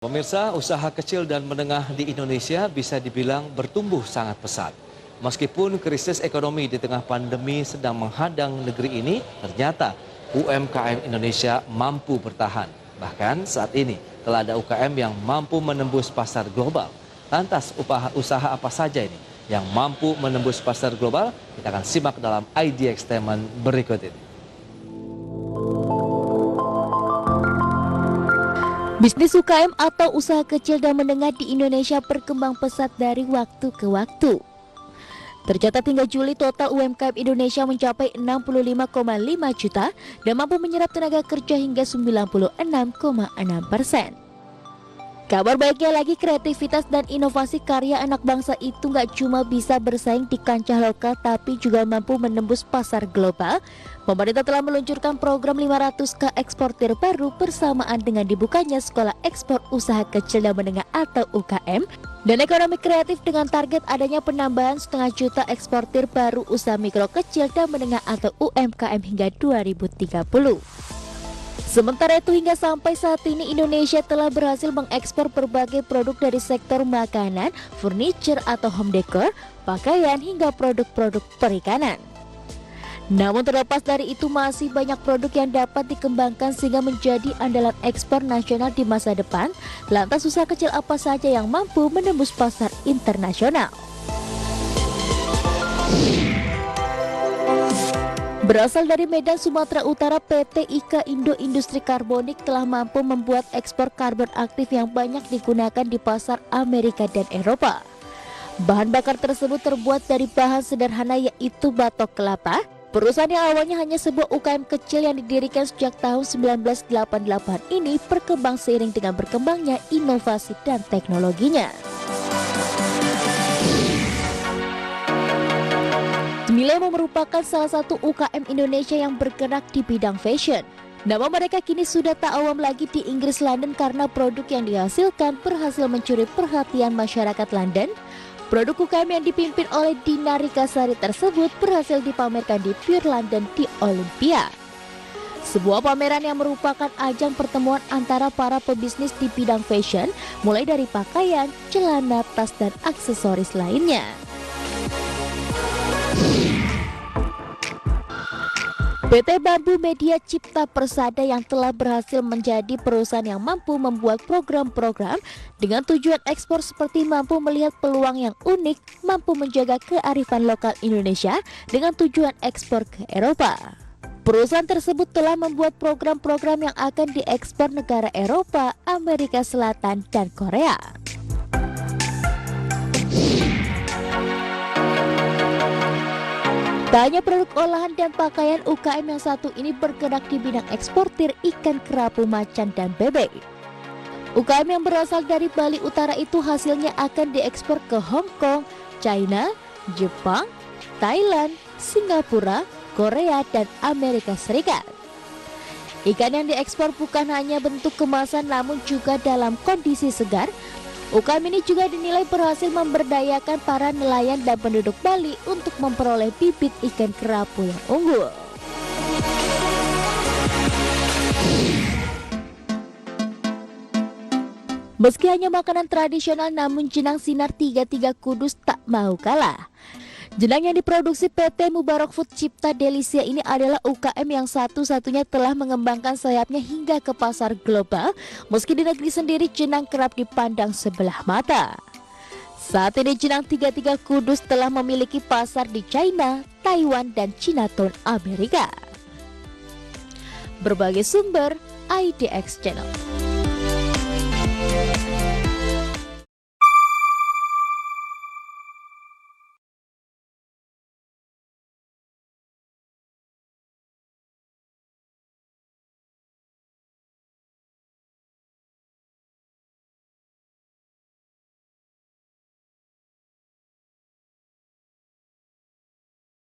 Pemirsa, usaha kecil dan menengah di Indonesia bisa dibilang bertumbuh sangat pesat. Meskipun krisis ekonomi di tengah pandemi sedang menghadang negeri ini, ternyata UMKM Indonesia mampu bertahan. Bahkan saat ini telah ada UKM yang mampu menembus pasar global. Lantas usaha apa saja ini yang mampu menembus pasar global? Kita akan simak dalam ID Statement berikut ini. Bisnis UKM atau usaha kecil dan menengah di Indonesia berkembang pesat dari waktu ke waktu. Tercatat hingga Juli total UMKM Indonesia mencapai 65,5 juta dan mampu menyerap tenaga kerja hingga 96,6%. Kabar baiknya lagi, kreativitas dan inovasi karya anak bangsa itu nggak cuma bisa bersaing di kancah lokal tapi juga mampu menembus pasar global. Pemerintah telah meluncurkan program 500K eksportir baru bersamaan dengan dibukanya Sekolah Ekspor Usaha Kecil dan Menengah atau UKM dan ekonomi kreatif dengan target adanya penambahan 0,5 juta eksportir baru usaha mikro kecil dan menengah atau UMKM hingga 2030. Sementara itu hingga sampai saat ini Indonesia telah berhasil mengekspor berbagai produk dari sektor makanan, furniture atau home decor, pakaian hingga produk-produk perikanan. Namun terlepas dari itu masih banyak produk yang dapat dikembangkan sehingga menjadi andalan ekspor nasional di masa depan. Lantas usaha kecil apa saja yang mampu menembus pasar internasional? Berasal dari Medan, Sumatera Utara, PT IKA Indo Industri Karbonik telah mampu membuat ekspor karbon aktif yang banyak digunakan di pasar Amerika dan Eropa. Bahan bakar tersebut terbuat dari bahan sederhana yaitu batok kelapa. Perusahaan yang awalnya hanya sebuah UKM kecil yang didirikan sejak tahun 1988 ini berkembang seiring dengan berkembangnya inovasi dan teknologinya. Milemo merupakan salah satu UKM Indonesia yang bergerak di bidang fashion. Nama mereka kini sudah tak awam lagi di Inggris London karena produk yang dihasilkan berhasil mencuri perhatian masyarakat London. Produk UKM yang dipimpin oleh Dina Rikasari tersebut berhasil dipamerkan di Pure London di Olympia. Sebuah pameran yang merupakan ajang pertemuan antara para pebisnis di bidang fashion, mulai dari pakaian, celana, tas, dan aksesoris lainnya. PT Bambu Media Cipta Persada yang telah berhasil menjadi perusahaan yang mampu membuat program-program dengan tujuan ekspor seperti mampu melihat peluang yang unik, mampu menjaga kearifan lokal Indonesia dengan tujuan ekspor ke Eropa. Perusahaan tersebut telah membuat program-program yang akan diekspor negara Eropa, Amerika Selatan, dan Korea. Tak hanya produk olahan dan pakaian, UKM yang satu ini bergerak di bidang eksportir ikan kerapu, macan, dan bebek. UKM yang berasal dari Bali Utara itu hasilnya akan diekspor ke Hong Kong, China, Jepang, Thailand, Singapura, Korea, dan Amerika Serikat. Ikan yang diekspor bukan hanya bentuk kemasan namun juga dalam kondisi segar. UKM ini juga dinilai berhasil memberdayakan para nelayan dan penduduk Bali untuk memperoleh bibit ikan kerapu yang unggul. Meski hanya makanan tradisional namun jenang Sinar 33 Kudus tak mau kalah. Jenang yang diproduksi PT Mubarak Food Cipta Delisia ini adalah UKM yang satu-satunya telah mengembangkan sayapnya hingga ke pasar global. Meski di negeri sendiri jenang kerap dipandang sebelah mata. Saat ini jenang 33 Kudus telah memiliki pasar di China, Taiwan, dan Chinatown, Amerika. Berbagai sumber, IDX Channel.